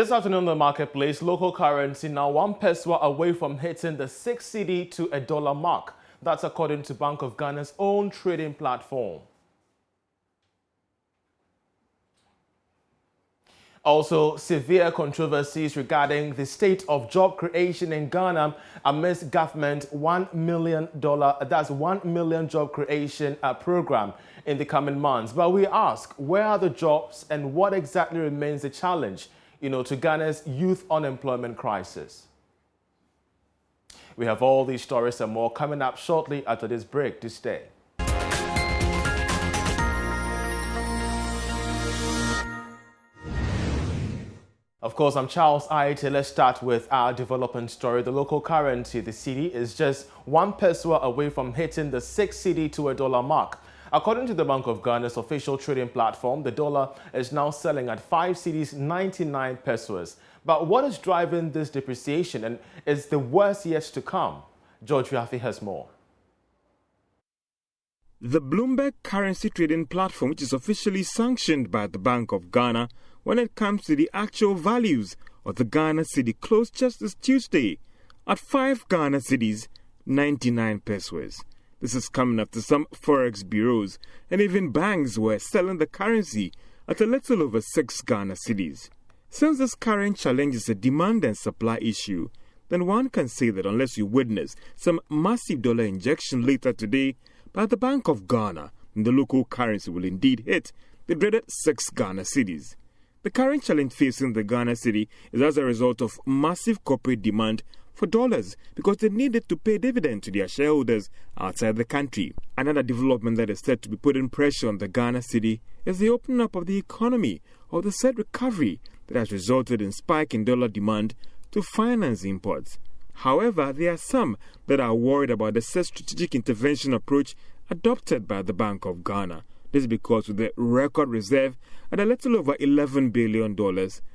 This afternoon in the marketplace, local currency now 1 peso away from hitting the 6 cedi to a dollar mark. That's according to Bank of Ghana's own trading platform. Also, severe controversies regarding the state of job creation in Ghana amidst government $1 million job creation program in the coming months. But we ask, where are the jobs and what exactly remains the challenge, to Ghana's youth unemployment crisis? We have all these stories and more coming up shortly after this break. To stay. Of course, I'm Charles Aite. Let's start with our development story. The local currency, the cedi, is just 1 peso away from hitting the 6 cedi to a dollar mark. According to the Bank of Ghana's official trading platform, the dollar is now selling at 5 cedis 99 pesos. But what is driving this depreciation, and is the worst yet to come? George Rafi has more. The Bloomberg currency trading platform, which is officially sanctioned by the Bank of Ghana when it comes to the actual values of the Ghana cedi, closed just this Tuesday at 5 Ghana cedis 99 pesos. This is coming after some forex bureaus and even banks were selling the currency at a little over 6 Ghana cedis. Since this current challenge is a demand and supply issue, then one can say that unless you witness some massive dollar injection later today by the Bank of Ghana, the local currency will indeed hit the dreaded 6 Ghana cedis. The current challenge facing the Ghana cedi is as a result of massive corporate demand for dollars because they needed to pay dividend to their shareholders outside the country. Another development that is said to be putting pressure on the Ghana cedi is the opening up of the economy or the said recovery that has resulted in spike in dollar demand to finance imports. However, there are some that are worried about the said strategic intervention approach adopted by the Bank of Ghana. This is because with the record reserve at a little over $11 billion,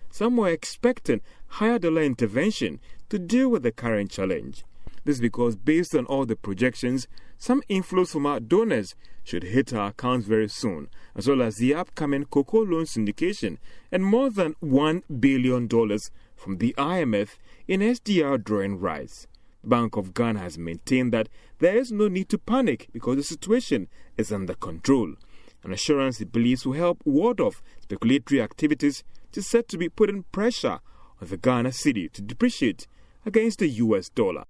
some were expecting higher dollar intervention to deal with the current challenge. This is because based on all the projections, some inflows from our donors should hit our accounts very soon, as well as the upcoming cocoa loan syndication and more than $1 billion from the IMF in SDR drawing rights. The Bank of Ghana has maintained that there is no need to panic because the situation is under control. An assurance it believes will help ward off speculatory activities which is said to be putting pressure on the Ghana cedi to depreciate against the US dollar.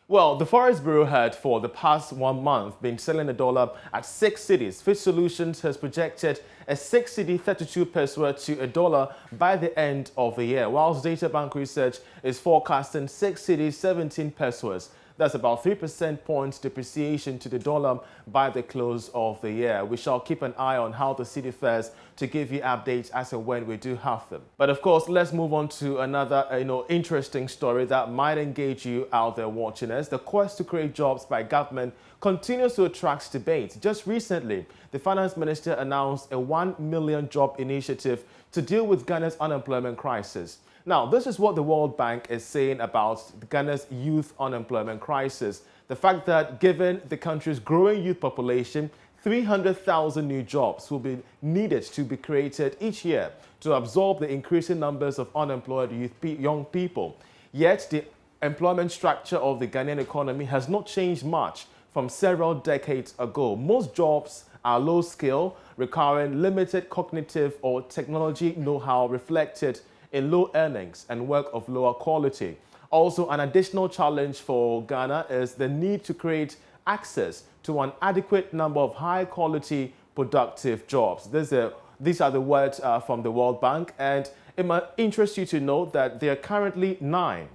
Well, the Forex Bureau had for the past 1 month been selling the dollar at 6 cedis. Fitch Solutions has projected a 6 cedi 32 peso to a dollar by the end of the year, whilst Data Bank Research is forecasting 6 cedis 17 pesos. That's about 3% points depreciation to the dollar by the close of the year. We shall keep an eye on how the cedi fares to give you updates as and when we do have them. But of course, let's move on to another interesting story that might engage you out there watching us. The quest to create jobs by government continues to attract debate. Just recently, the finance minister announced a 1 million job initiative to deal with Ghana's unemployment crisis. Now, this is what the World Bank is saying about Ghana's youth unemployment crisis. The fact that given the country's growing youth population, 300,000 new jobs will be needed to be created each year to absorb the increasing numbers of unemployed young people. Yet, the employment structure of the Ghanaian economy has not changed much from several decades ago. Most jobs are low skill, requiring limited cognitive or technology know-how reflected in low earnings and work of lower quality. Also, an additional challenge for Ghana is the need to create access to an adequate number of high-quality, productive jobs. These are the words from the World Bank, and it might interest you to know that there are currently 9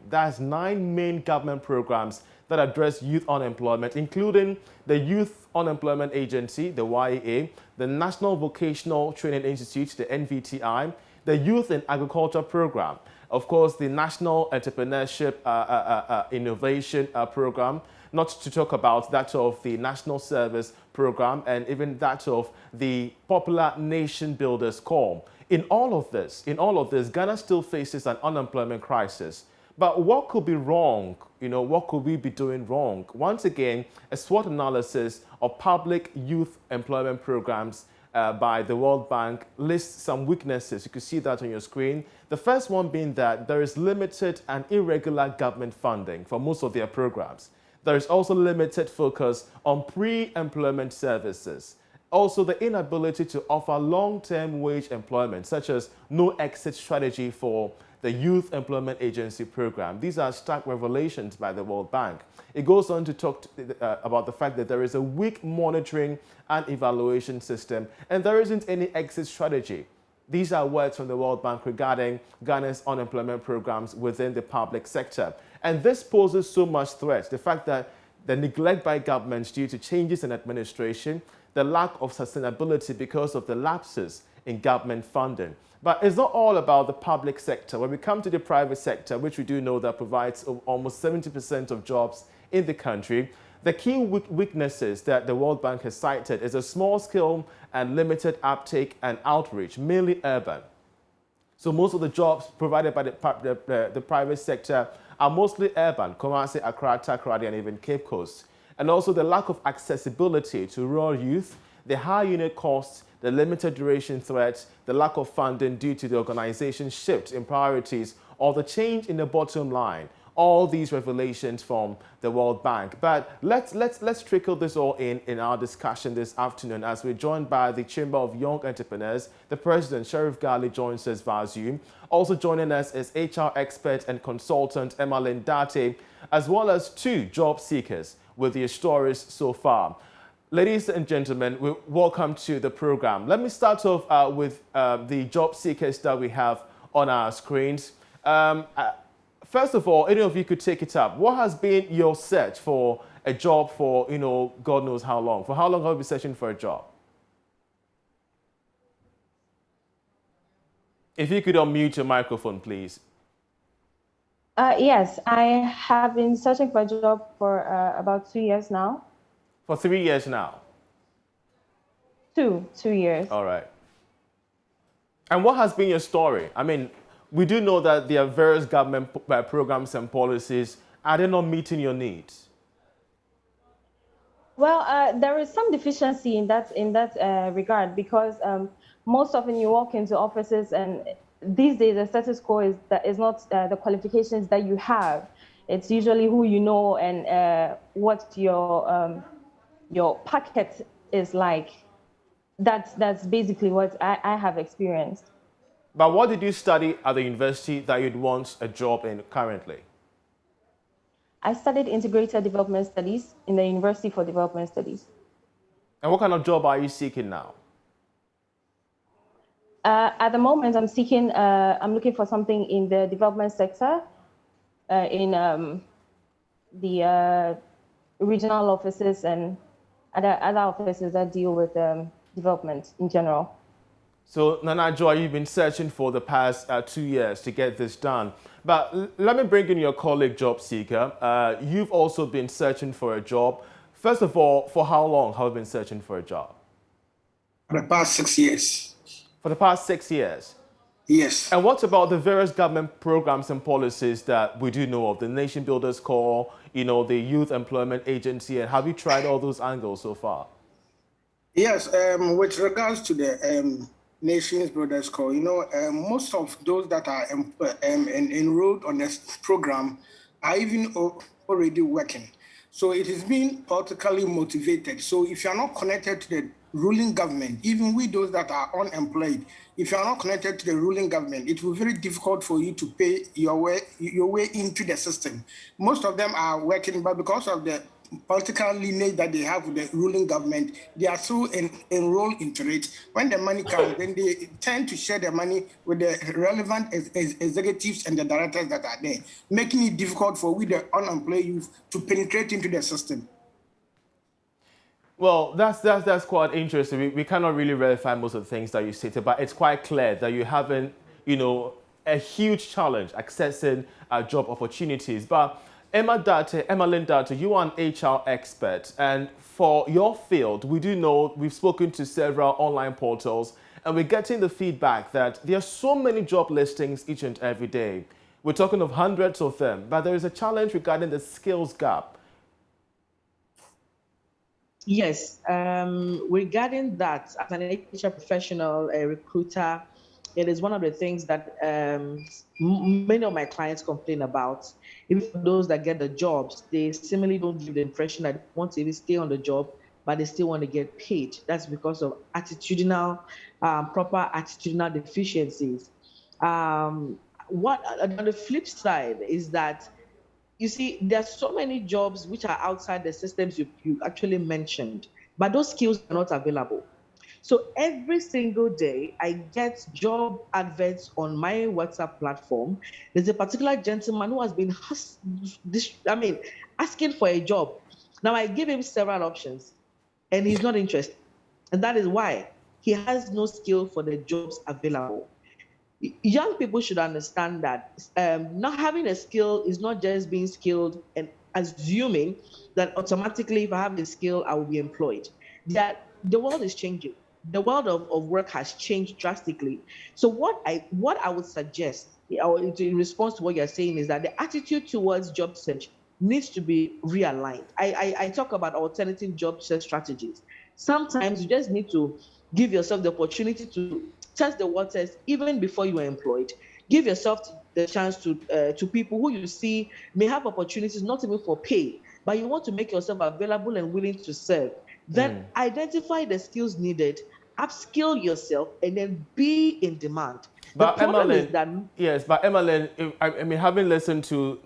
main government programs that address youth unemployment, including the Youth Unemployment Agency, the YEA, the National Vocational Training Institute, the NVTI, the Youth in Agriculture Program, of course, the National Entrepreneurship Innovation Program, not to talk about that of the National Service Program and even that of the Popular Nation Builders Corps. In all of this, Ghana still faces an unemployment crisis. But what could be wrong? What could we be doing wrong? Once again, a SWOT analysis of public youth employment programs by the World Bank lists some weaknesses. You can see that on your screen. The first one being that there is limited and irregular government funding for most of their programs. There is also limited focus on pre-employment services. Also, the inability to offer long-term wage employment, such as no exit strategy for the Youth Employment Agency program. These are stark revelations by the World Bank. It goes on to talk about the fact that there is a weak monitoring and evaluation system, and there isn't any exit strategy. These are words from the World Bank regarding Ghana's unemployment programs within the public sector. And this poses so much threat. The fact that the neglect by governments due to changes in administration, the lack of sustainability because of the lapses in government funding. But it's not all about the public sector. When we come to the private sector, which we do know that provides almost 70% of jobs in the country, the key weaknesses that the World Bank has cited is a small scale and limited uptake and outreach, mainly urban. So most of the jobs provided by the private sector are mostly urban, Kumasi, Accra, Takoradi, and even Cape Coast. And also the lack of accessibility to rural youth, the high unit costs, the limited duration threats, the lack of funding due to the organization's shift in priorities, or the change in the bottom line. All these revelations from the World Bank. But let's trickle this all in our discussion this afternoon as we're joined by the Chamber of Young Entrepreneurs. The President, Sheriff Gali, joins us via Zoom. Also joining us is HR expert and consultant Emma Lindate, as well as two job seekers with their stories so far. Ladies and gentlemen, welcome to the program. Let me start off with the job seekers that we have on our screens. First of all, any of you could take it up. What has been your search for a job for, God knows how long? For how long have you been searching for a job? If you could unmute your microphone, please. Yes, I have been searching for a job for about 2 years now. For 3 years now? 2 years. All right. And what has been your story? I mean, we do know that there are various government programs and policies. Are they not meeting your needs? Well, there is some deficiency in that regard because most often you walk into offices and these days the status quo is not the qualifications that you have. It's usually who you know and what your packet is like. That's basically what I have experienced. But what did you study at the university that you'd want a job in currently? I studied integrated development studies in the University for Development Studies. And what kind of job are you seeking now? At the moment, I'm looking for something in the development sector, in the regional offices and other offices that deal with development in general. So, Nana Joy, you've been searching for the past 2 years to get this done. But let me bring in your colleague, job seeker. You've also been searching for a job. First of all, for how long have you been searching for a job? For the past 6 years. For the past 6 years? Yes. And what about the various government programs and policies that we do know of? The Nation Builders Corps, the Youth Employment Agency, and have you tried all those angles so far? Yes, with regards to the Nations Builders Corps, most of those that are enrolled on this program are even already working. So it is being politically motivated. So if you are not connected to the ruling government, even with those that are unemployed, if you are not connected to the ruling government, it will be very difficult for you to pay your way into the system. Most of them are working, but because of the political lineage that they have with the ruling government, they are so enrolled into it. When the money comes, then they tend to share the money with the relevant executives and the directors that are there, making it difficult for we, the unemployed youth, to penetrate into the system. Well, that's quite interesting. We cannot really verify most of the things that you stated, but it's quite clear that you haven't, a huge challenge accessing job opportunities. But Emma Lindate, you are an HR expert, and for your field, we do know we've spoken to several online portals, and we're getting the feedback that there are so many job listings each and every day. We're talking of hundreds of them, but there is a challenge regarding the skills gap. Yes, regarding that, as an HR professional, a recruiter, it is one of the things that many of my clients complain about. Even for those that get the jobs, they similarly don't give the impression that they want to even stay on the job, but they still want to get paid. That's because of proper attitudinal deficiencies. What on the flip side is that you see, there are so many jobs which are outside the systems you actually mentioned, but those skills are not available. So every single day, I get job adverts on my WhatsApp platform. There's a particular gentleman who has been, asking for a job. Now I give him several options, and he's not interested, and that is why he has no skill for the jobs available. Young people should understand that not having a skill is not just being skilled and assuming that automatically if I have the skill, I will be employed. That the world is changing. The world of work has changed drastically. So what I would suggest, or in response to what you're saying, is that the attitude towards job search needs to be realigned. I talk about alternative job search strategies. Sometimes you just need to give yourself the opportunity to test the waters even before you are employed. Give yourself the chance to people who you see may have opportunities, not even for pay, but you want to make yourself available and willing to serve. Then identify the skills needed, upskill yourself, and then be in demand. The But problem is Emmeline, that yes, but Emmeline, I mean, having listened to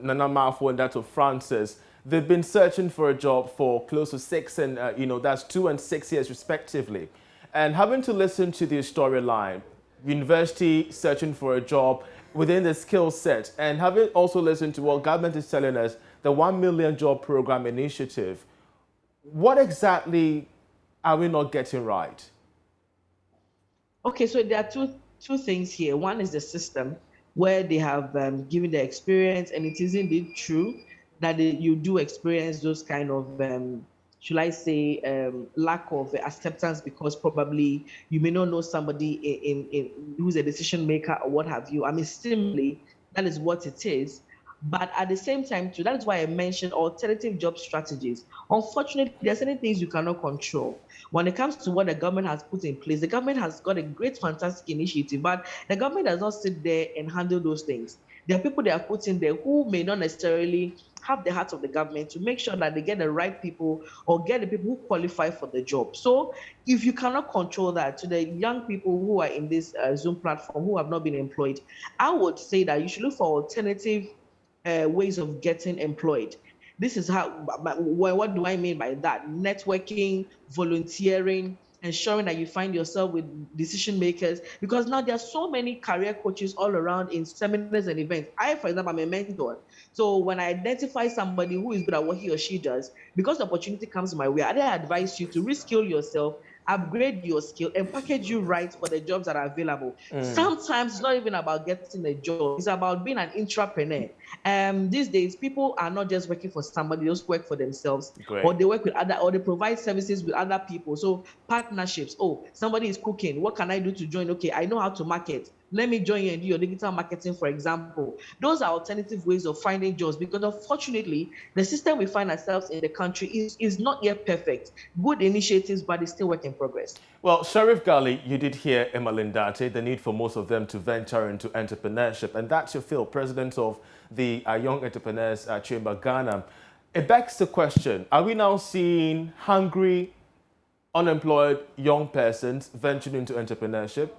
Nana Marfo and that of Francis, they've been searching for a job for close to 6 and, that's 2 and 6 years respectively. And having to listen to the storyline, university searching for a job within the skill set, and having also listened to what government is telling us, the 1 million job program initiative, what exactly are we not getting right? okay, so there are two things here. One is the system where they have given the experience, and it is indeed true that you do experience those kind of should I say lack of acceptance because probably you may not know somebody in who's a decision maker or what have you. I mean, simply that is what it is. But at the same time, too, that is why I mentioned alternative job strategies. Unfortunately, there are certain things you cannot control. When it comes to what the government has put in place, the government has got a great, fantastic initiative, but the government does not sit there and handle those things. There are people they have put in there who may not necessarily have the heart of the government to make sure that they get the right people or get the people who qualify for the job. So if you cannot control that, to the young people who are in this Zoom platform who have not been employed, I would say that you should look for alternative ways of getting employed. This is how, what do I mean by that? Networking, volunteering, ensuring that you find yourself with decision makers, because now there are so many career coaches all around in seminars and events. I, for example, I'm a mentor. So when I identify somebody who is good at what he or she does, because the opportunity comes my way, I advise you to reskill yourself, upgrade your skill, and package you right for the jobs that are available. Sometimes it's not even about getting a job, it's about being an entrepreneur. These days, people are not just working for somebody, they just work for themselves. Great. Or they work with other, or they provide services with other people. So partnerships. Oh, somebody is cooking. What can I do to join? Okay, I know how to market. Let me join you and do your digital marketing, for example. Those are alternative ways of finding jobs, because unfortunately, the system we find ourselves in the country is not yet perfect. Good initiatives, but it's still work in progress. Well, Sheriff Gali, you did hear Emmeline Date, the need for most of them to venture into entrepreneurship. And that's your Phil, president of the Young Entrepreneurs Chamber Ghana. It begs the question, are we now seeing hungry, unemployed young persons venturing into entrepreneurship?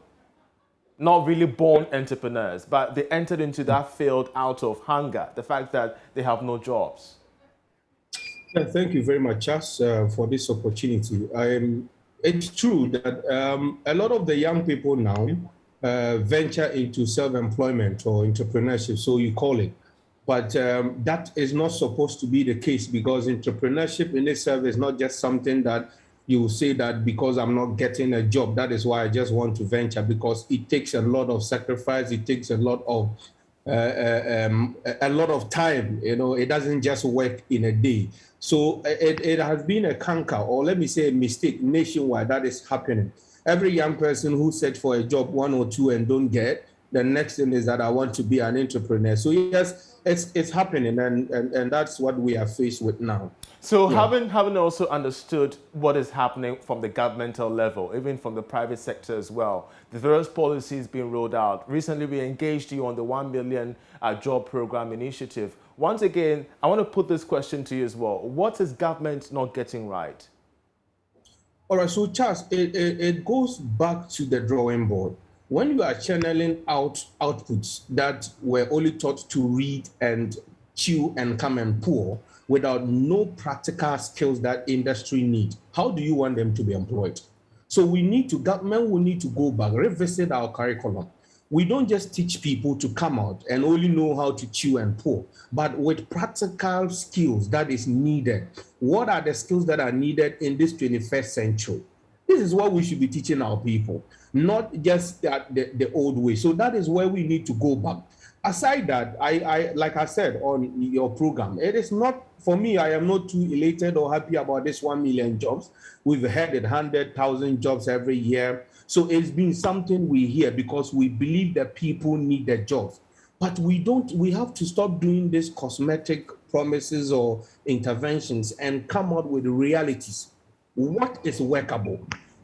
Not really born entrepreneurs, but they entered into that field out of hunger, the fact that they have no jobs. Yeah, thank you very much, Chas, for this opportunity. It's true that a lot of the young people now venture into self-employment or entrepreneurship, so you call it. But that is not supposed to be the case, because entrepreneurship in itself is not just something that you say that because I'm not getting a job, that is why I just want to venture, because it takes a lot of sacrifice, it takes a lot of time. You know, it doesn't just work in a day. So it has been a canker, or let me say a mistake nationwide that is happening. Every young person who search for a job, one or two, and don't get, the next thing is that I want to be an entrepreneur. So yes, it's happening, and that's what we are faced with now. So having also understood what is happening from the governmental level, even from the private sector as well, the various policies being rolled out. Recently, we engaged you on the 1 million job program initiative. Once again, I want to put this question to you as well. What is government not getting right? All right, so Charles, it goes back to the drawing board. When you are channeling out outputs that were only taught to read and chew and come and pour without no practical skills that industry need, how do you want them to be employed? So government will need to go back, revisit our curriculum. We don't just teach people to come out and only know how to chew and pour, but with practical skills that is needed. What are the skills that are needed in this 21st century? This is what we should be teaching our people, not just the old way. So that is where we need to go back. Aside that, I like I said on your program, it is not, for me, I am not too elated or happy about this 1 million jobs. We've had 100,000 jobs every year. So it's been something we hear because we believe that people need the jobs. But we have to stop doing these cosmetic promises or interventions and come out with realities. What is workable?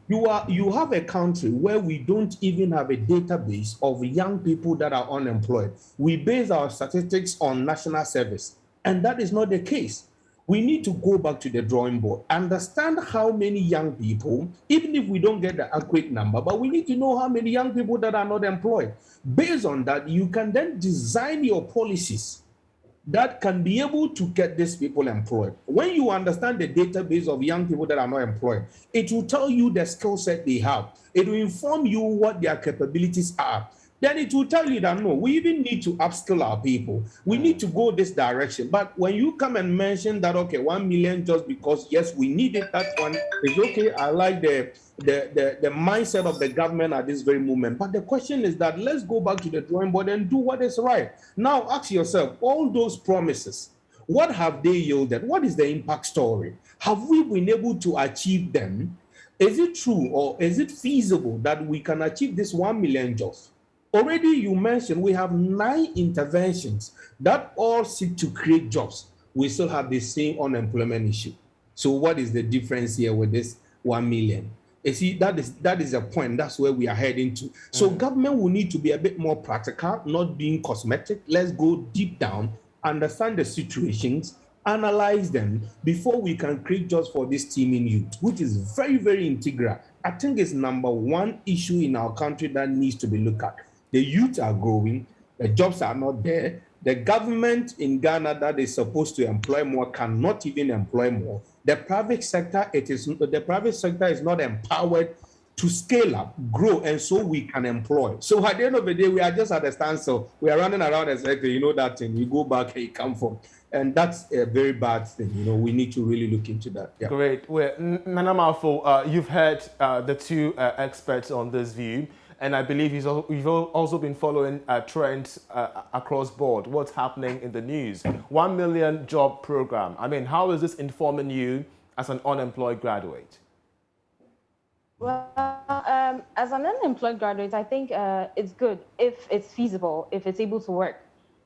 You have a country where we don't even have a database of young people that are unemployed. We base our statistics on national service, and that is not the case. We need to go back to the drawing board, understand how many young people, even if we don't get the accurate number, but we need to know how many young people that are not employed. Based on that, you can then design your policies that can be able to get these people employed. When you understand the database of young people that are not employed, it will tell you the skill set they have. It will inform you what their capabilities are. Then it will tell you that, no, we even need to upskill our people. We need to go this direction. But when you come and mention that, okay, 1 million just because, yes, we need it, that one is okay. I like the mindset of the government at this very moment. But the question is that let's go back to the drawing board and do what is right. Now ask yourself, all those promises, what have they yielded? What is the impact story? Have we been able to achieve them? Is it true or is it feasible that we can achieve this 1 million jobs? Already you mentioned we have 9 interventions that all seek to create jobs. We still have the same unemployment issue. So what is the difference here with this 1 million? You see, that is a point. That's where we are heading to. So government will need to be a bit more practical, not being cosmetic. Let's go deep down, understand the situations, analyze them before we can create jobs for this teeming youth, which is very, very integral. I think it's number 1 issue in our country that needs to be looked at. The youth are growing, the jobs are not there. The government in Ghana that is supposed to employ more cannot even employ more. The private sector is not empowered to scale up, grow, and so we can employ. So at the end of the day, we are just at a standstill. We are running around as like, you know that thing, you go back and you come from. And that's a very bad thing. You know, we need to really look into that. Yeah. Great. Well, Nana Marfo, you've heard the 2 experts on this view. And I believe you've also been following trends across board. What's happening in the news? 1 million job program. I mean, how is this informing you as an unemployed graduate? Well, as an unemployed graduate, I think it's good if it's feasible, if it's able to work.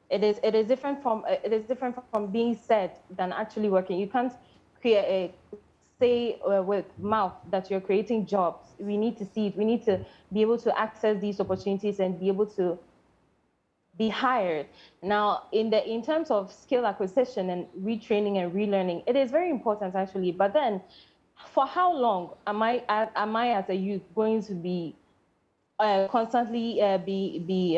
It is different from being said than actually working. You can't say with mouth that you're creating jobs. We need to see it. We need to be able to access these opportunities and be able to be hired. Now, in terms of skill acquisition and retraining and relearning, it is very important actually. But then, for how long am I as a youth going to be constantly be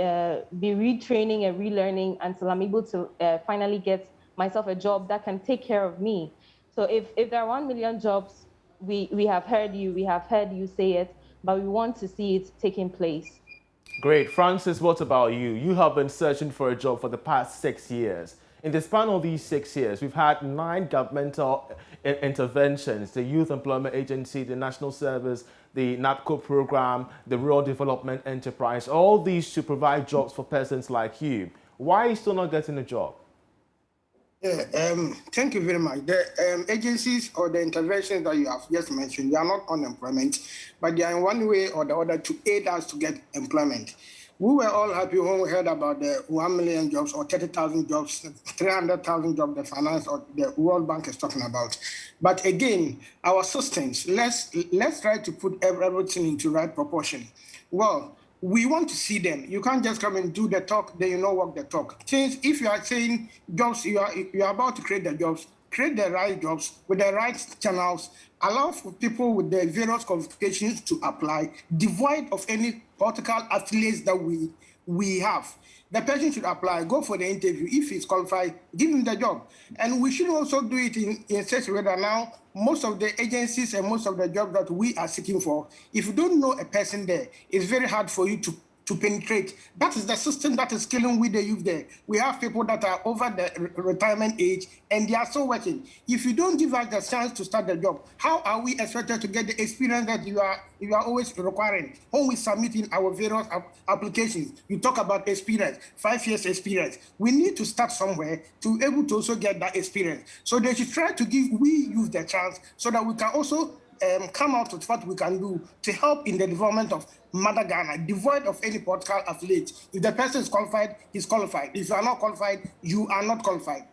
retraining and relearning until I'm able to finally get myself a job that can take care of me? So if there are 1 million jobs, we have heard you say it, but we want to see it taking place. Great. Francis, what about you? You have been searching for a job for the past 6 years. In the span of these 6 years, we've had 9 governmental interventions: the Youth Employment Agency, the National Service, the NAPCO program, the Rural Development Enterprise, all these to provide jobs for persons like you. Why are you still not getting a job? Yeah, thank you very much. The agencies or the interventions that you have just mentioned, they are not unemployment, but they are in one way or the other to aid us to get employment. We were all happy when we heard about the 1 million jobs or 30,000 jobs, 300,000 jobs the finance or the World Bank is talking about. But again, our systems, let's try to put everything into right proportion. Well, we want to see them. You can't just come and do the talk, then you know walk the talk. Since if you are saying jobs, you are about to create the jobs, create the right jobs with the right channels, allow for people with the various qualifications to apply, devoid of any political affiliates that we have. The person should apply, go for the interview. If he's qualified, give him the job. And we should also do it in such a way that now most of the agencies and most of the jobs that we are seeking for, if you don't know a person there, it's very hard for you to penetrate. That is the system that is killing with the youth there. We have people that are over the retirement age and they are still working. If you don't give us the chance to start the job, how are we expected to get the experience that you are always requiring? When we submit in our various applications, you talk about experience, 5 years experience. We need to start somewhere to be able to also get that experience. So they should try to give we youth the chance so that we can also come out with what we can do to help in the development of Mother Ghana, devoid of any political affiliate. If the person is qualified, he's qualified. If you are not qualified, you are not qualified.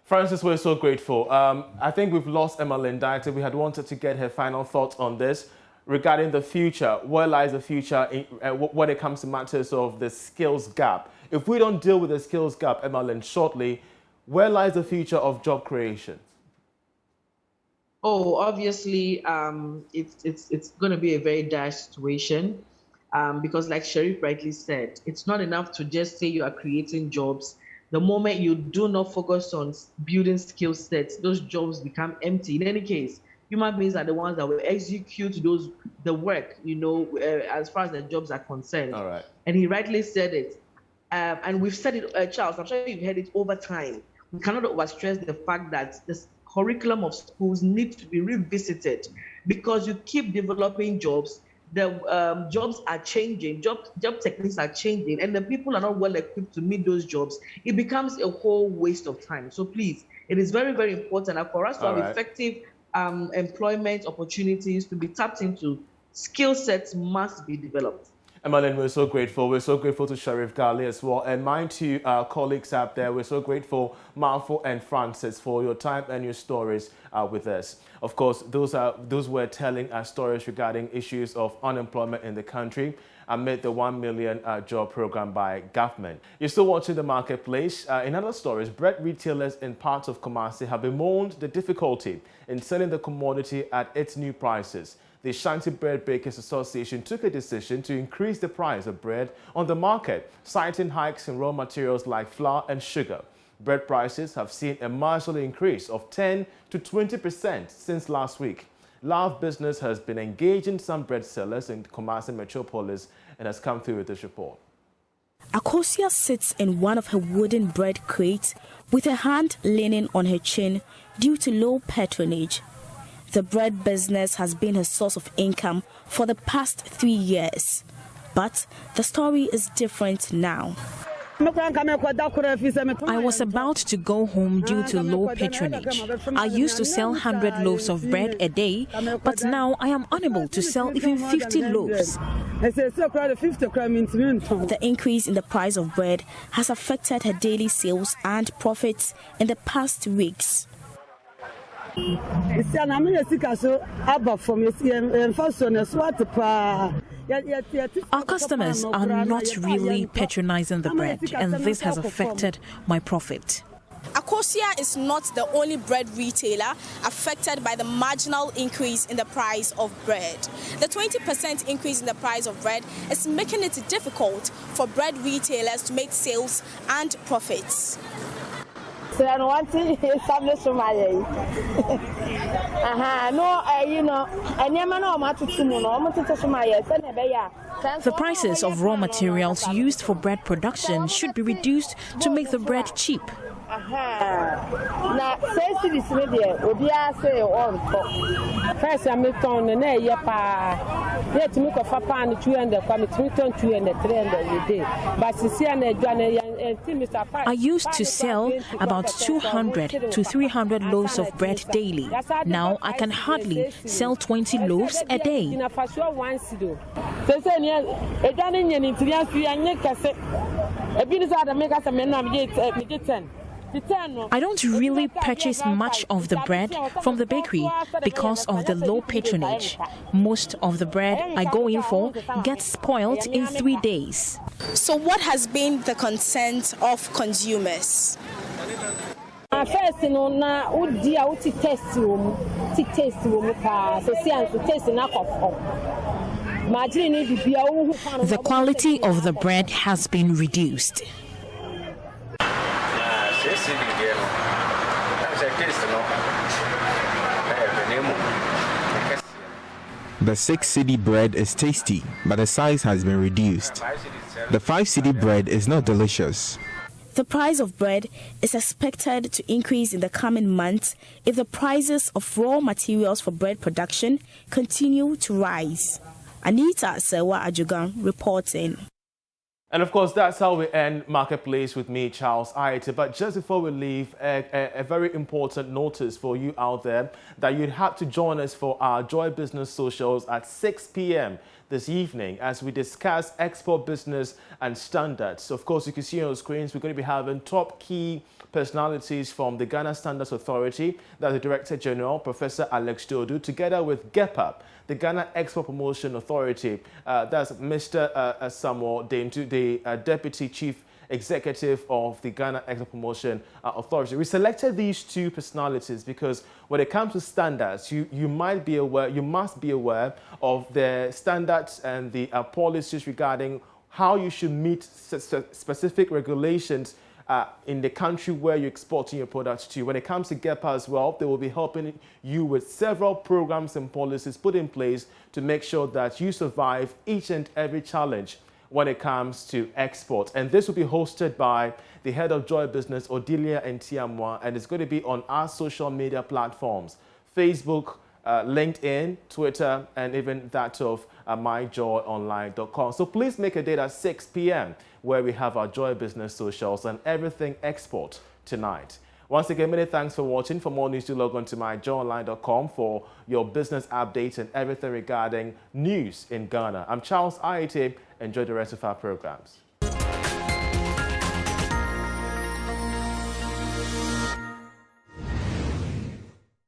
Francis, we're so grateful. I think we've lost Emma Lindaite. We had wanted to get her final thoughts on this regarding the future. Where lies the future when it comes to matters of the skills gap? If we don't deal with the skills gap, Emma Lind, shortly, where lies the future of job creation? Oh, obviously, it's going to be a very dire situation because, like Sheriff rightly said, it's not enough to just say you are creating jobs. The moment you do not focus on building skill sets, those jobs become empty. In any case, human beings are the ones that will execute the work, as far as the jobs are concerned. All right. And he rightly said it. And we've said it, Charles, I'm sure you've heard it over time. We cannot overstress the fact that this curriculum of schools need to be revisited because you keep developing jobs. The jobs are changing, job techniques are changing, and the people are not well equipped to meet those jobs. It becomes a whole waste of time. So please, it is very, very important that for us to have effective employment opportunities to be tapped into. Skill sets must be developed. Emmeline, we're so grateful. We're so grateful to Sheriff Gali as well. And my two colleagues out there, we're so grateful, Marfo and Francis, for your time and your stories with us. Of course, those were telling us stories regarding issues of unemployment in the country amid the 1 million job program by government. You're still watching The Marketplace. In other stories, bread retailers in parts of Kumasi have bemoaned the difficulty in selling the commodity at its new prices. The Shanty Bread Bakers Association took a decision to increase the price of bread on the market, citing hikes in raw materials like flour and sugar. Bread prices have seen a marginal increase of 10 to 20% since last week. Love Business has been engaging some bread sellers in Kumasi Metropolis and has come through with this report. Akosia sits in one of her wooden bread crates with her hand leaning on her chin due to low patronage. The bread business has been her source of income for the past 3 years. But the story is different now. I was about to go home due to low patronage. I used to sell 100 loaves of bread a day, but now I am unable to sell even 50 loaves. The increase in the price of bread has affected her daily sales and profits in the past weeks. Our customers are not really patronizing the bread, and this has affected my profit. Akosia is not the only bread retailer affected by the marginal increase in the price of bread. The 20% increase in the price of bread is making it difficult for bread retailers to make sales and profits. The prices of raw materials used for bread production should be reduced to make the bread cheap. Yet to make a papa and 200 committee 200 300 day. But see and I used to sell about 200 to 300 loaves of bread daily. Now I can hardly sell 20 loaves a day. I don't really purchase much of the bread from the bakery because of the low patronage. Most of the bread I go in for gets spoiled in 3 days. So what has been the consent of consumers? First, na udi a uti test room pa so test na The quality of the bread has been reduced. The 6 cedi bread is tasty, but the size has been reduced. The 5 cedi bread is not delicious. The price of bread is expected to increase in the coming months if the prices of raw materials for bread production continue to rise. Anita Sewa Ajugan reporting. And of course, that's how we end Marketplace with me, Charles Aite. But just before we leave, a very important notice for you out there that you'd have to join us for our Joy Business Socials at 6 p.m. this evening as we discuss export business and standards. So of course, you can see on the screens, we're going to be having top key personalities from the Ghana Standards Authority, that's the Director General, Professor Alex Dodu, together with GEPA, the Ghana Export Promotion Authority, that's Mr. Samuel Dentu, the Deputy Chief Executive of the Ghana Export Promotion Authority. We selected these two personalities because when it comes to standards, you must be aware of the standards and the policies regarding how you should meet specific regulations in the country where you're exporting your products to. When it comes to GEPA as well, they will be helping you with several programs and policies put in place to make sure that you survive each and every challenge when it comes to export. And this will be hosted by the head of Joy Business, Odilia Ntiamwa, and it's going to be on our social media platforms, Facebook, LinkedIn, Twitter, and even that of myjoyonline.com. So please make a date at 6 p.m. where we have our Joy Business Socials and everything export tonight. Once again, many thanks for watching. For more news, do log on to myjoyonline.com for your business updates and everything regarding news in Ghana. I'm Charles Aite. Enjoy the rest of our programs.